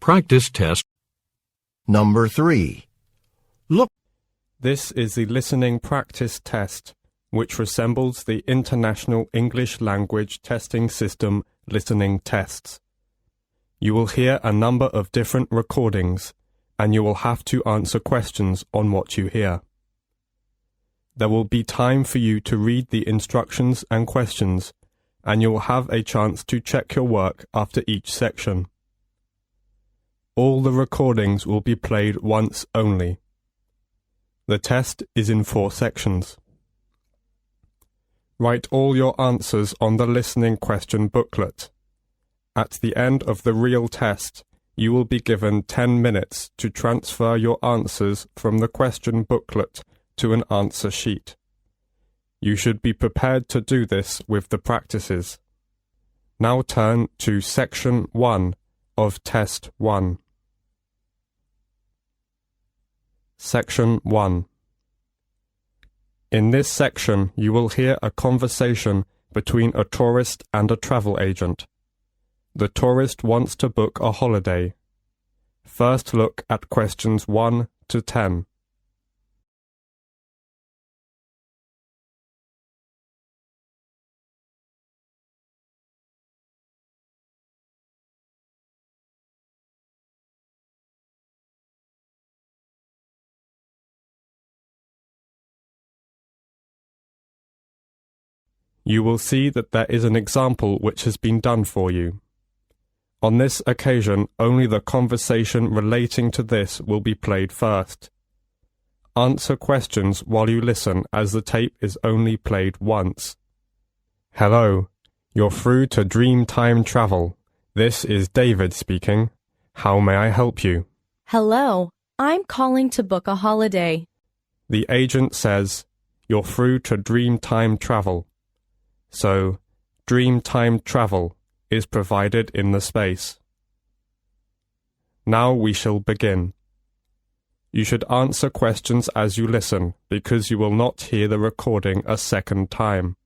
Practice test. Number 3. Look. This is the listening practice test, which resembles the International English Language Testing System listening tests. You will hear a number of different recordings, and you will have to answer questions on what you hear. There will be time for you to read the instructions and questions, and you will have a chance to check your work after each section. All the recordings will be played once only. The test is in 4 sections. Write all your answers on the listening question booklet. At the end of the real test, you will be given 10 minutes to transfer your answers from the question booklet to an answer sheet. You should be prepared to do this with the practices. Now turn to Section 1 of Test 1. Section 1. In this section, you will hear a conversation between a tourist and a travel agent. The tourist wants to book a holiday. First look at questions 1 to 10. You will see that there is an example which has been done for you. On this occasion, only the conversation relating to this will be played first. Answer questions while you listen, as the tape is only played once. Hello, you're through to Dream Time Travel. This is David speaking. How may I help you? Hello, I'm calling to book a holiday. The agent says, you're through to Dream Time Travel. So, Dream Time Travel is provided in the space. Now we shall begin. You should answer questions as you listen, because you will not hear the recording a second time.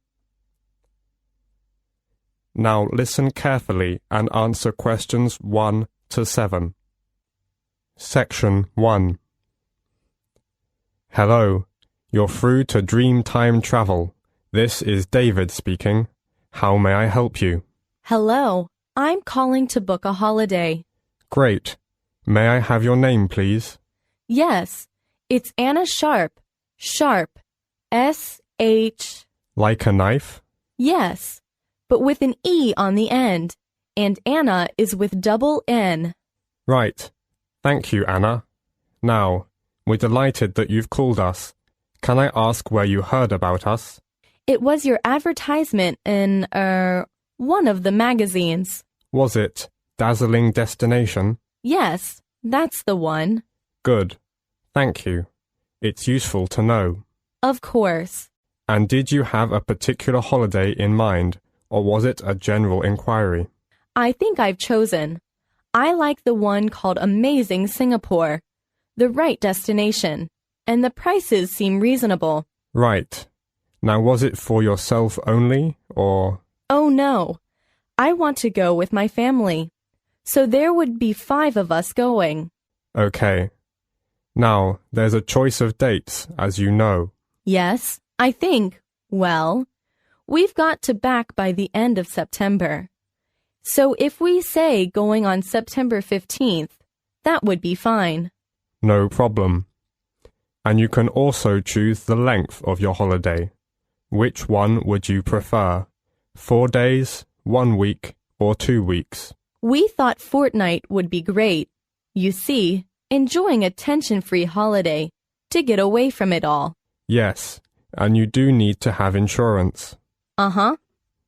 Now listen carefully and answer questions 1 to 7. Section 1. Hello, you're through to Dream Time Travel. This is David speaking. How may I help you? Hello, I'm calling to book a holiday. Great. May I have your name, please? Yes, it's Anna Sharp. Sharp. S-H... Like a knife? Yes, but with an E on the end, and Anna is with double N. Right. Thank you, Anna. Now, we're delighted that you've called us. Can I ask where you heard about us? It was your advertisement in, one of the magazines. Was it Dazzling Destination? Yes, that's the one. Good. Thank you. It's useful to know. Of course. And did you have a particular holiday in mind, or was it a general inquiry? I think I've chosen. I like the one called Amazing Singapore. The right destination. And the prices seem reasonable. Right. Now, was it for yourself only, or...? Oh, no. I want to go with my family. So there would be 5 of us going. Okay. Now, there's a choice of dates, as you know. Yes, I think. Well, we've got to back by the end of September. So if we say going on September 15th, that would be fine. No problem. And you can also choose the length of your holiday. Which one would you prefer? 4 days, 1 week, or 2 weeks? We thought fortnight would be great. You see, enjoying a tension-free holiday, to get away from it all. Yes, and you do need to have insurance. Uh-huh.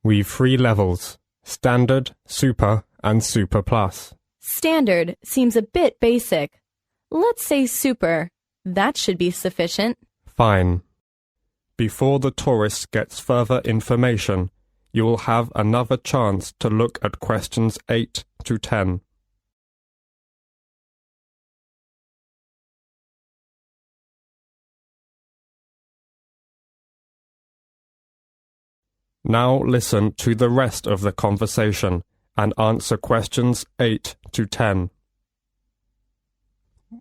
We've 3 levels, Standard, Super, and Super Plus. Standard seems a bit basic. Let's say Super. That should be sufficient. Fine. Before the tourist gets further information, you will have another chance to look at questions 8 to 10. Now listen to the rest of the conversation and answer questions 8 to 10.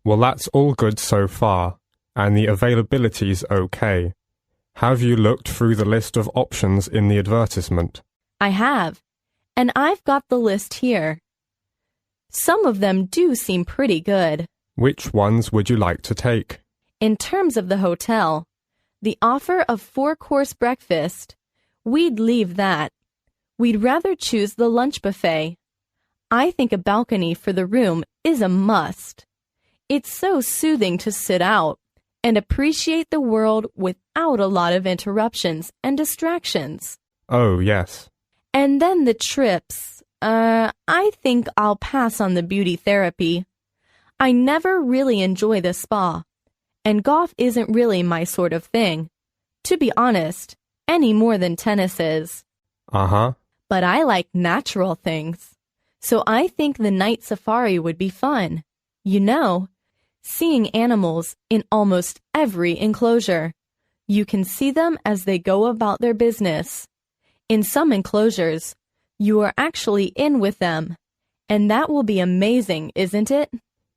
Well, that's all good so far, and the availability's okay. Have you looked through the list of options in the advertisement? I have, and I've got the list here. Some of them do seem pretty good. Which ones would you like to take? In terms of the hotel, the offer of 4-course breakfast, we'd leave that. We'd rather choose the lunch buffet. I think a balcony for the room is a must. It's so soothing to sit out and appreciate the world without a lot of interruptions and distractions. Oh, yes. And then the trips. I think I'll pass on the beauty therapy. I never really enjoy the spa, and golf isn't really my sort of thing, to be honest, any more than tennis is. Uh-huh. But I like natural things, so I think the night safari would be fun. You know, seeing animals in almost every enclosure. You can see them as they go about their business. In some enclosures, you are actually in with them, and that will be amazing, isn't it?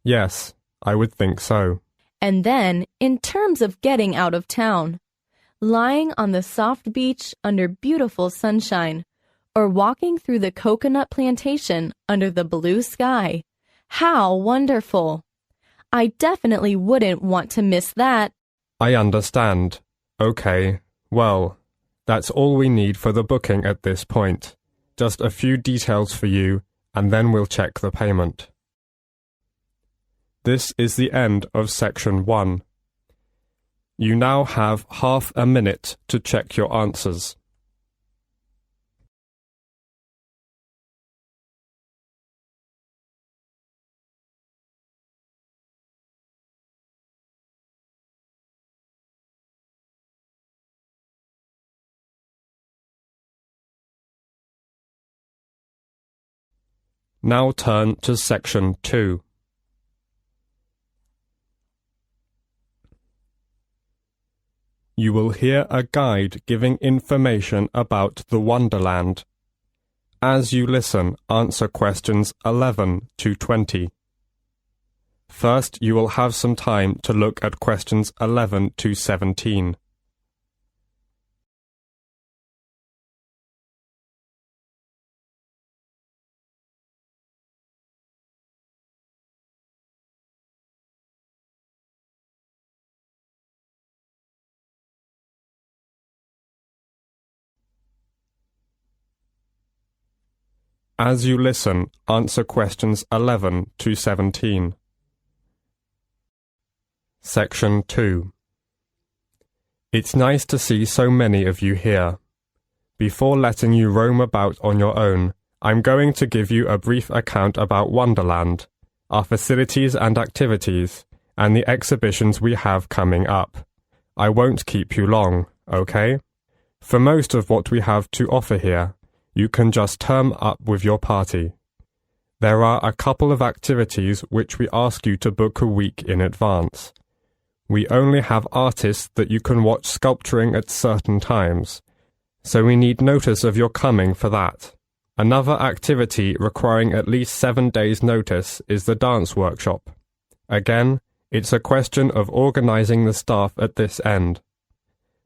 Yes, I would think so. And then, in terms of getting out of town, lying on the soft beach under beautiful sunshine, or walking through the coconut plantation under the blue sky. How wonderful! I definitely wouldn't want to miss that. I understand. Okay, well, that's all we need for the booking at this point. Just a few details for you, and then we'll check the payment. This is the end of section 1. You now have half a minute to check your answers. Now turn to section 2. You will hear a guide giving information about the Wonderland. As you listen, answer questions 11 to 20. First, you will have some time to look at questions 11 to 17. As you listen, answer questions 11 to 17. Section 2. It's nice to see so many of you here. Before letting you roam about on your own, I'm going to give you a brief account about Wonderland, our facilities and activities, and the exhibitions we have coming up. I won't keep you long, okay? For most of what we have to offer here, you can just turn up with your party. There are a couple of activities which we ask you to book a week in advance. We only have artists that you can watch sculpturing at certain times, so we need notice of your coming for that. Another activity requiring at least 7 days' notice is the dance workshop. Again, it's a question of organizing the staff at this end.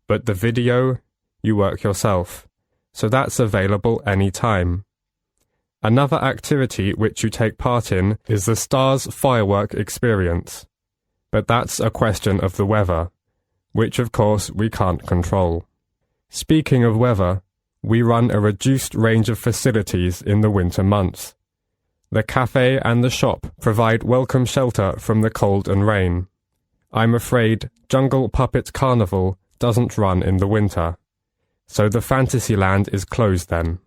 But the video, you work yourself. So that's available any time. Another activity which you take part in is the Stars Firework Experience. But that's a question of the weather, which of course we can't control. Speaking of weather, we run a reduced range of facilities in the winter months. The cafe and the shop provide welcome shelter from the cold and rain. I'm afraid Jungle Puppet Carnival doesn't run in the winter. So the Fantasyland is closed then.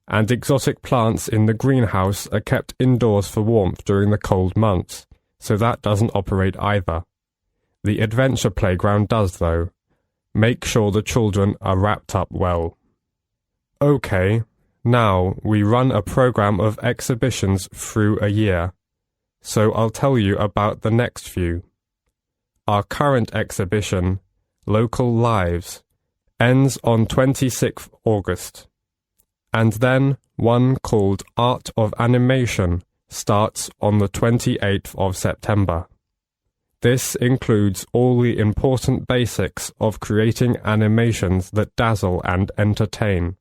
And exotic plants in the greenhouse are kept indoors for warmth during the cold months, so that doesn't operate either. The adventure playground does though. Make sure the children are wrapped up well. Okay, now we run a program of exhibitions through a year. So I'll tell you about the next few. Our current exhibition, Local Lives, ends on 26th August. And then one called Art of Animation starts on the 28th of September. This includes all the important basics of creating animations that dazzle and entertain.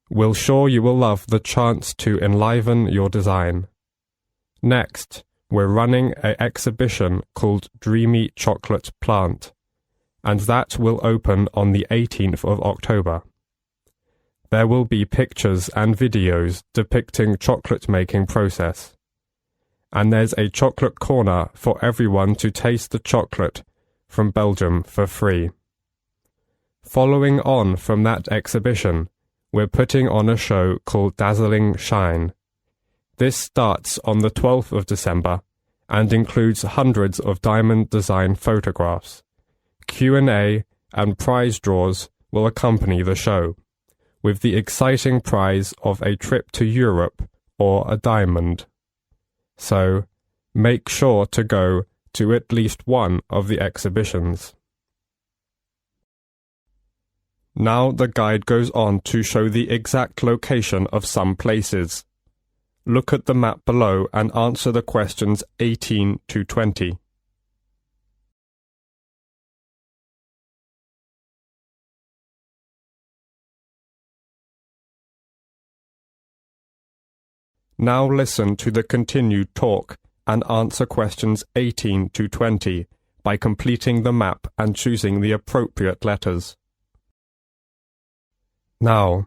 We're sure you will love the chance to enliven your design. Next, we're running an exhibition called Dreamy Chocolate Plant, and that will open on the 18th of October. There will be pictures and videos depicting chocolate making process. And there's a chocolate corner for everyone to taste the chocolate from Belgium for free. Following on from that exhibition, we're putting on a show called Dazzling Shine. This starts on the 12th of December and includes hundreds of diamond design photographs. Q&A and prize draws will accompany the show, with the exciting prize of a trip to Europe or a diamond. So, make sure to go to at least one of the exhibitions. Now the guide goes on to show the exact location of some places. Look at the map below and answer the questions 18 to 20. Now listen to the continued talk and answer questions 18 to 20 by completing the map and choosing the appropriate letters. Now,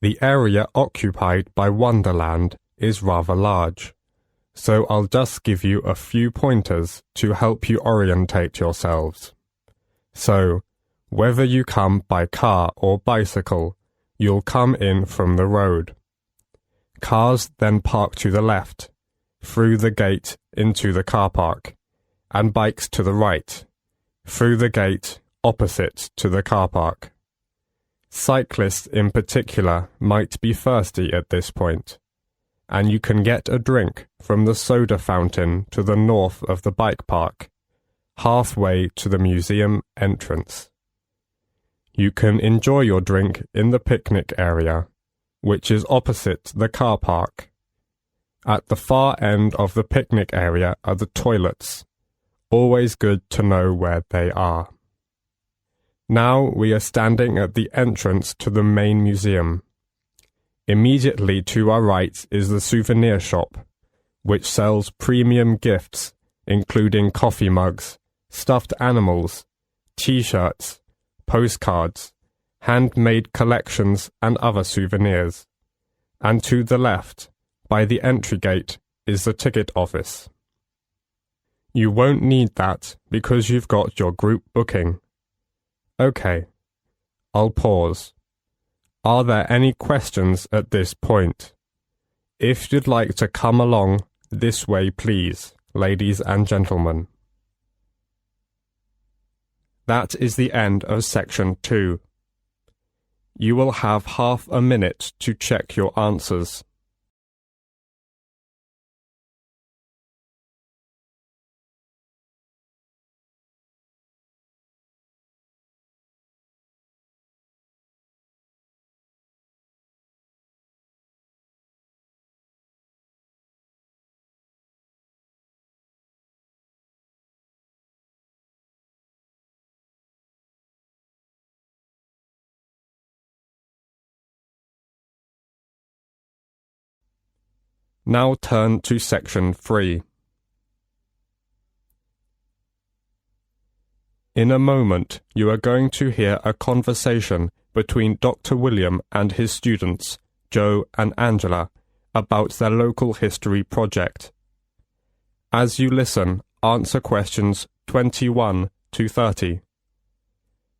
the area occupied by Wonderland is rather large, so I'll just give you a few pointers to help you orientate yourselves. So, whether you come by car or bicycle, you'll come in from the road. Cars then park to the left, through the gate into the car park, and bikes to the right, through the gate opposite to the car park. Cyclists in particular might be thirsty at this point, and you can get a drink from the soda fountain to the north of the bike park, halfway to the museum entrance. You can enjoy your drink in the picnic area, which is opposite the car park. At the far end of the picnic area are the toilets. Always good to know where they are. Now we are standing at the entrance to the main museum. Immediately to our right is the souvenir shop, which sells premium gifts, including coffee mugs, stuffed animals, t-shirts, postcards, handmade collections and other souvenirs. And to the left, by the entry gate, is the ticket office. You won't need that because you've got your group booking. Okay, I'll pause. Are there any questions at this point? If you'd like to come along this way, please, ladies and gentlemen. That is the end of section 2. You will have half a minute to check your answers. Now turn to section 3. In a moment, you are going to hear a conversation between Dr. William and his students, Joe and Angela, about their local history project. As you listen, answer questions 21 to 30.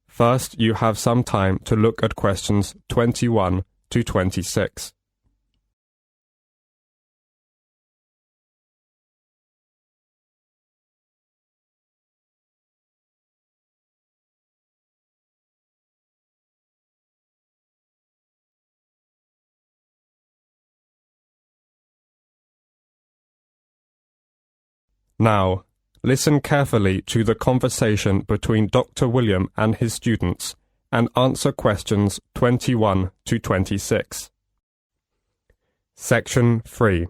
First, you have some time to look at questions 21 to 26. Now, listen carefully to the conversation between Dr. William and his students and answer questions 21 to 26. Section 3.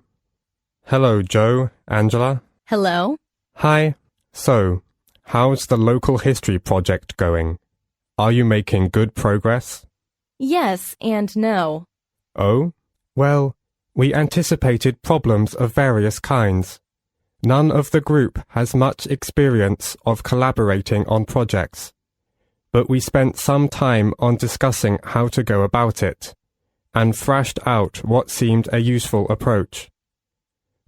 Hello, Joe, Angela. Hello? Hi. So, how's the local history project going? Are you making good progress? Yes and no. Oh? Well, we anticipated problems of various kinds. None of the group has much experience of collaborating on projects, but we spent some time on discussing how to go about it, and thrashed out what seemed a useful approach.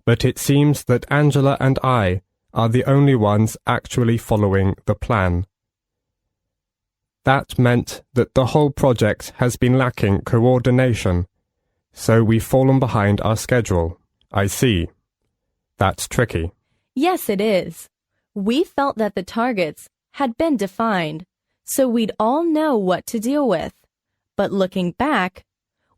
But it seems that Angela and I are the only ones actually following the plan. That meant that the whole project has been lacking coordination, so we've fallen behind our schedule. I see. That's tricky. Yes, it is. We felt that the targets had been defined, so we'd all know what to deal with. But looking back,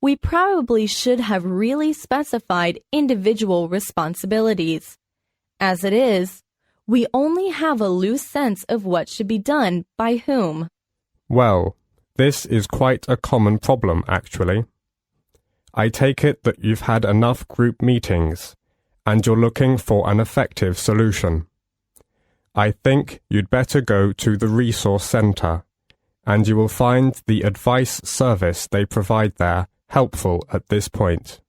we probably should have really specified individual responsibilities. As it is, we only have a loose sense of what should be done by whom. Well, this is quite a common problem, actually. I take it that you've had enough group meetings, and you're looking for an effective solution. I think you'd better go to the resource centre, and you will find the advice service they provide there helpful at this point.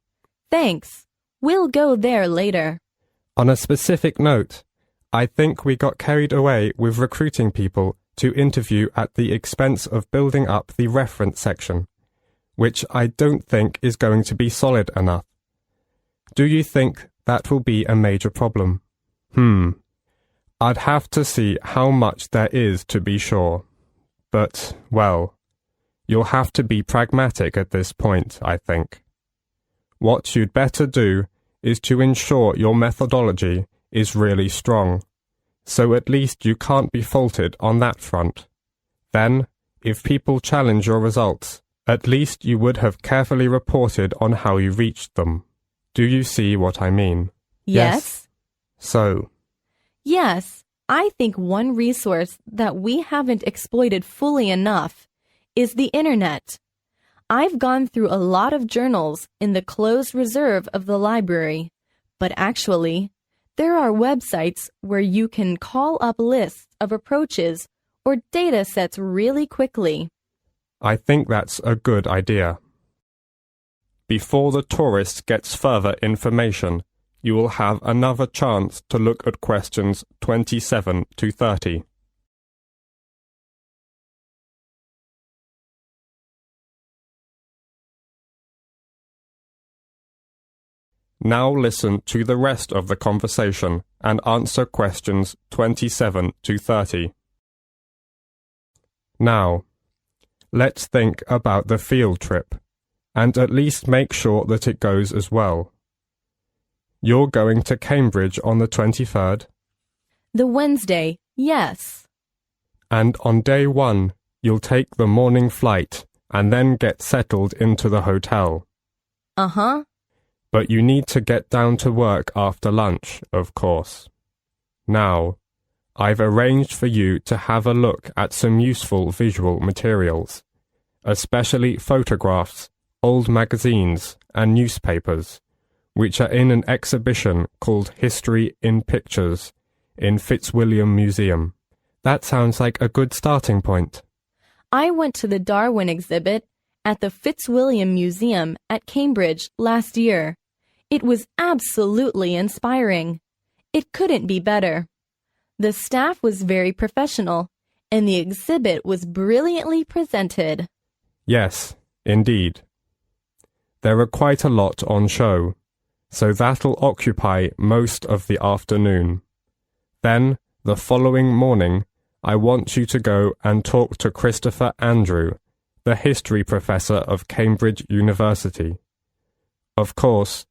Thanks. We'll go there later. On a specific note, I think we got carried away with recruiting people to interview at the expense of building up the reference section, which I don't think is going to be solid enough. Do you think that will be a major problem? I'd have to see how much there is to be sure. But, well, you'll have to be pragmatic at this point, I think. What you'd better do is to ensure your methodology is really strong, so at least you can't be faulted on that front. Then, if people challenge your results, at least you would have carefully reported on how you reached them. Do you see what I mean? Yes. So? Yes, I think one resource that we haven't exploited fully enough is the Internet. I've gone through a lot of journals in the closed reserve of the library, but actually, there are websites where you can call up lists of approaches or data sets really quickly. I think that's a good idea. Before the tourist gets further information, you will have another chance to look at questions 27 to 30. Now listen to the rest of the conversation and answer questions 27 to 30. Now, let's think about the field trip, and at least make sure that it goes as well. You're going to Cambridge on the 23rd? The Wednesday, yes. And on day 1, you'll take the morning flight and then get settled into the hotel. Uh-huh. But you need to get down to work after lunch, of course. Now, I've arranged for you to have a look at some useful visual materials, especially photographs, old magazines, and newspapers, which are in an exhibition called History in Pictures in Fitzwilliam Museum. That sounds like a good starting point. I went to the Darwin exhibit at the Fitzwilliam Museum at Cambridge last year. It was absolutely inspiring. It couldn't be better. The staff was very professional, and the exhibit was brilliantly presented. Yes, indeed. There are quite a lot on show, so that'll occupy most of the afternoon. Then, the following morning, I want you to go and talk to Christopher Andrew, the history professor of Cambridge University. Of course,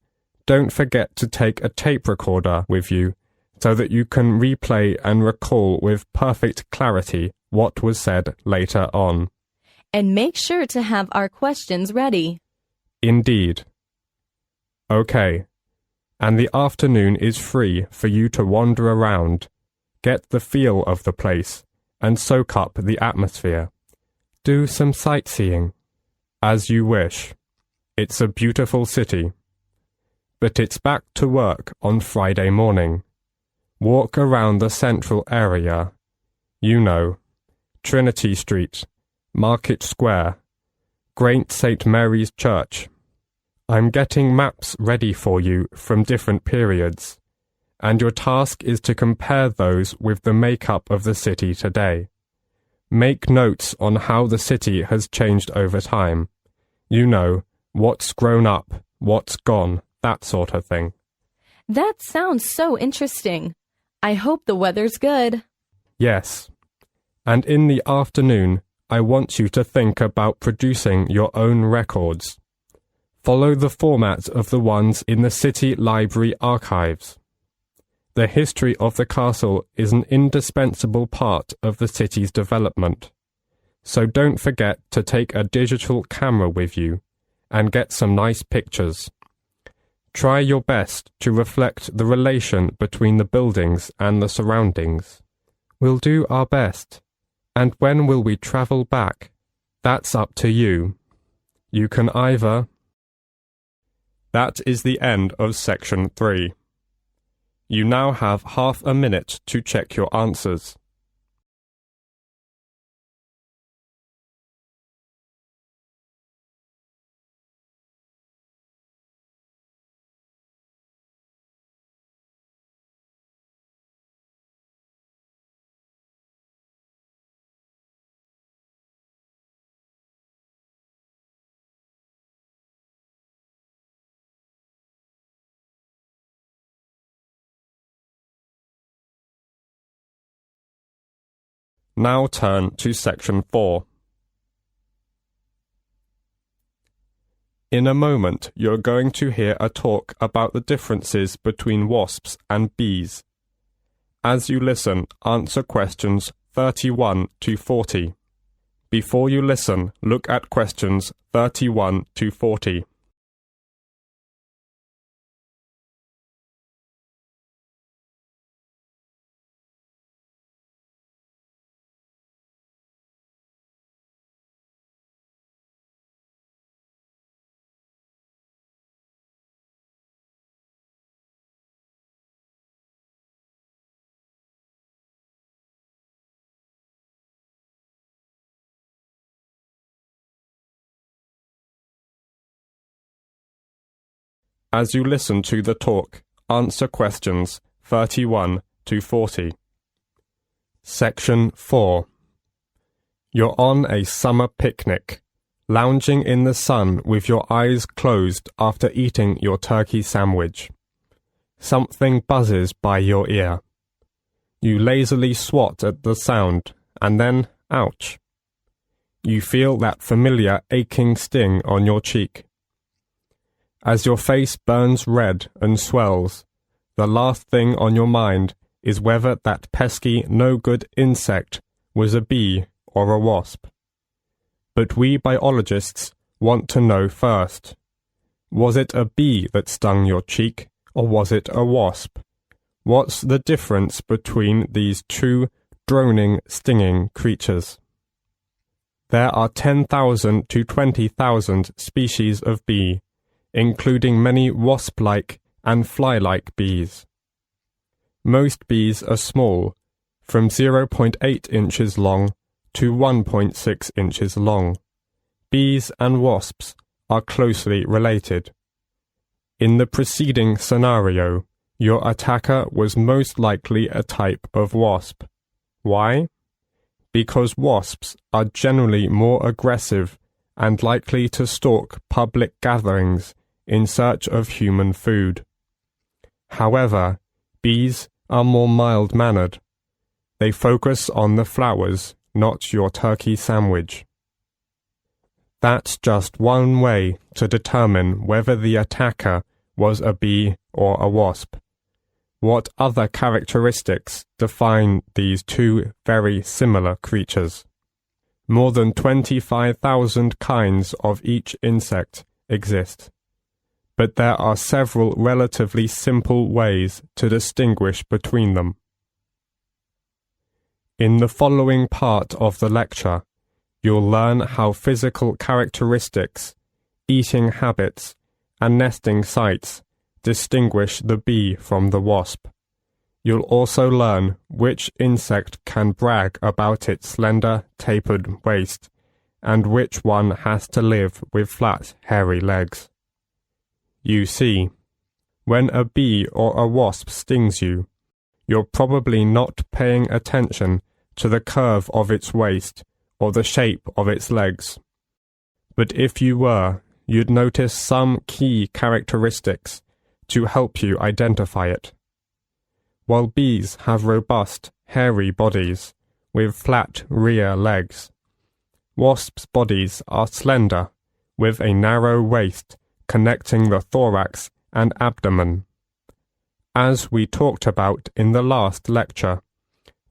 don't forget to take a tape recorder with you so that you can replay and recall with perfect clarity what was said later on. And make sure to have our questions ready. Indeed. Okay. And the afternoon is free for you to wander around, get the feel of the place, and soak up the atmosphere. Do some sightseeing. As you wish. It's a beautiful city. But it's back to work on Friday morning. Walk around the central area. You know, Trinity Street, Market Square, Great St. Mary's Church. I'm getting maps ready for you from different periods, and your task is to compare those with the makeup of the city today. Make notes on how the city has changed over time. You know, what's grown up, what's gone, that sort of thing. That sounds so interesting. I hope the weather's good. Yes. And in the afternoon, I want you to think about producing your own records. Follow the format of the ones in the City Library archives. The history of the castle is an indispensable part of the city's development, so don't forget to take a digital camera with you and get some nice pictures. Try your best to reflect the relation between the buildings and the surroundings. We'll do our best. And when will we travel back? That's up to you. You can either... That is the end of section 3. You now have half a minute to check your answers. Now turn to section 4. In a moment, you're going to hear a talk about the differences between wasps and bees. As you listen, answer questions 31 to 40. Before you listen, look at questions 31 to 40. As you listen to the talk, answer questions 31 to 40. Section 4. You're on a summer picnic, lounging in the sun with your eyes closed after eating your turkey sandwich. Something buzzes by your ear. You lazily swat at the sound, and then, ouch. You feel that familiar aching sting on your cheek. As your face burns red and swells, the last thing on your mind is whether that pesky, no-good insect was a bee or a wasp. But we biologists want to know first. Was it a bee that stung your cheek, or was it a wasp? What's the difference between these two droning, stinging creatures? There are 10,000 to 20,000 species of bee, including many wasp-like and fly-like bees. Most bees are small, from 0.8 inches long to 1.6 inches long. Bees and wasps are closely related. In the preceding scenario, your attacker was most likely a type of wasp. Why? Because wasps are generally more aggressive and likely to stalk public gatherings in search of human food. However, bees are more mild-mannered. They focus on the flowers, not your turkey sandwich. That's just one way to determine whether the attacker was a bee or a wasp. What other characteristics define these two very similar creatures? More than 25,000 kinds of each insect exist, but there are several relatively simple ways to distinguish between them. In the following part of the lecture, you'll learn how physical characteristics, eating habits, and nesting sites distinguish the bee from the wasp. You'll also learn which insect can brag about its slender, tapered waist, and which one has to live with flat, hairy legs. You see, when a bee or a wasp stings you, you're probably not paying attention to the curve of its waist or the shape of its legs. But if you were, you'd notice some key characteristics to help you identify it. While bees have robust, hairy bodies with flat rear legs, wasps' bodies are slender with a narrow waist connecting the thorax and abdomen. As we talked about in the last lecture,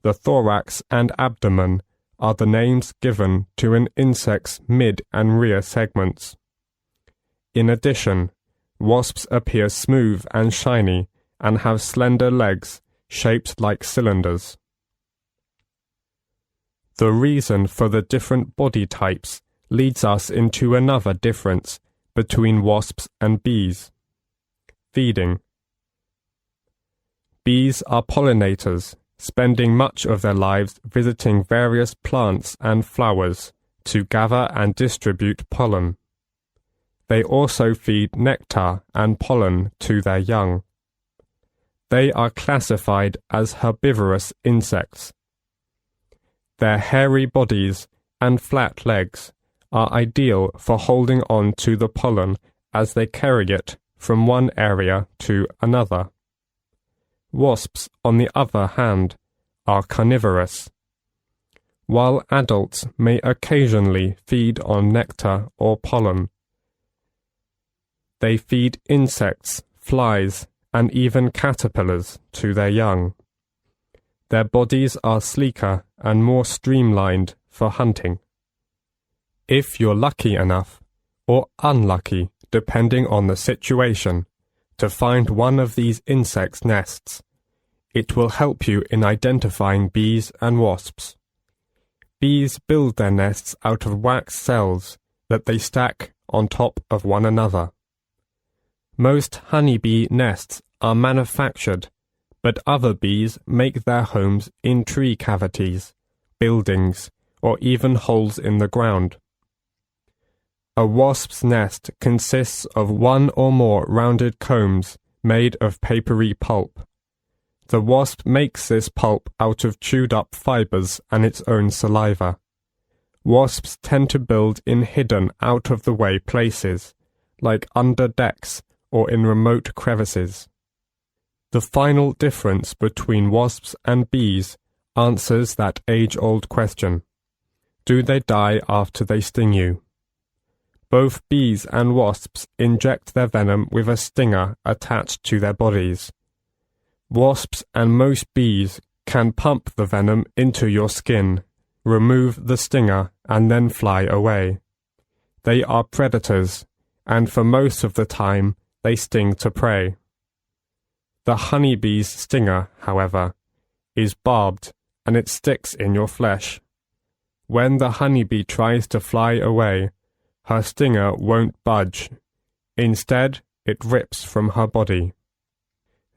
the thorax and abdomen are the names given to an insect's mid and rear segments. In addition, wasps appear smooth and shiny and have slender legs shaped like cylinders. The reason for the different body types leads us into another difference between wasps and bees. Feeding. Bees are pollinators, spending much of their lives visiting various plants and flowers to gather and distribute pollen. They also feed nectar and pollen to their young. They are classified as herbivorous insects. Their hairy bodies and flat legs are ideal for holding on to the pollen as they carry it from one area to another. Wasps, on the other hand, are carnivorous. While adults may occasionally feed on nectar or pollen, they feed insects, flies, and even caterpillars to their young. Their bodies are sleeker and more streamlined for hunting. If you're lucky enough, or unlucky depending on the situation, to find one of these insects' nests, it will help you in identifying bees and wasps. Bees build their nests out of wax cells that they stack on top of one another. Most honeybee nests are manufactured, but other bees make their homes in tree cavities, buildings, or even holes in the ground. A wasp's nest consists of one or more rounded combs made of papery pulp. The wasp makes this pulp out of chewed-up fibers and its own saliva. Wasps tend to build in hidden, out-of-the-way places, like under decks or in remote crevices. The final difference between wasps and bees answers that age-old question. Do they die after they sting you? Both bees and wasps inject their venom with a stinger attached to their bodies. Wasps and most bees can pump the venom into your skin, remove the stinger, and then fly away. They are predators, and for most of the time, they sting to prey. The honeybee's stinger, however, is barbed and it sticks in your flesh. When the honeybee tries to fly away, her stinger won't budge. Instead, it rips from her body.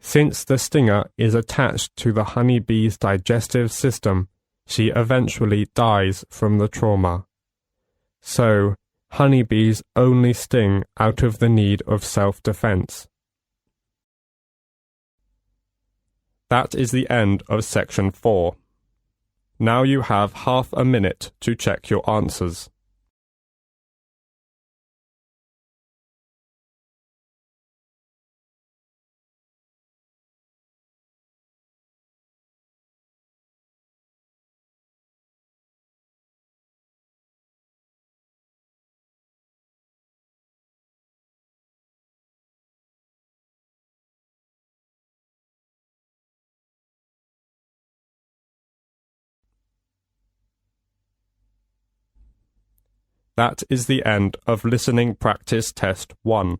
Since the stinger is attached to the honeybee's digestive system, she eventually dies from the trauma. So, honeybees only sting out of the need of self-defense. That is the end of section 4. Now you have half a minute to check your answers. That is the end of listening practice test 1.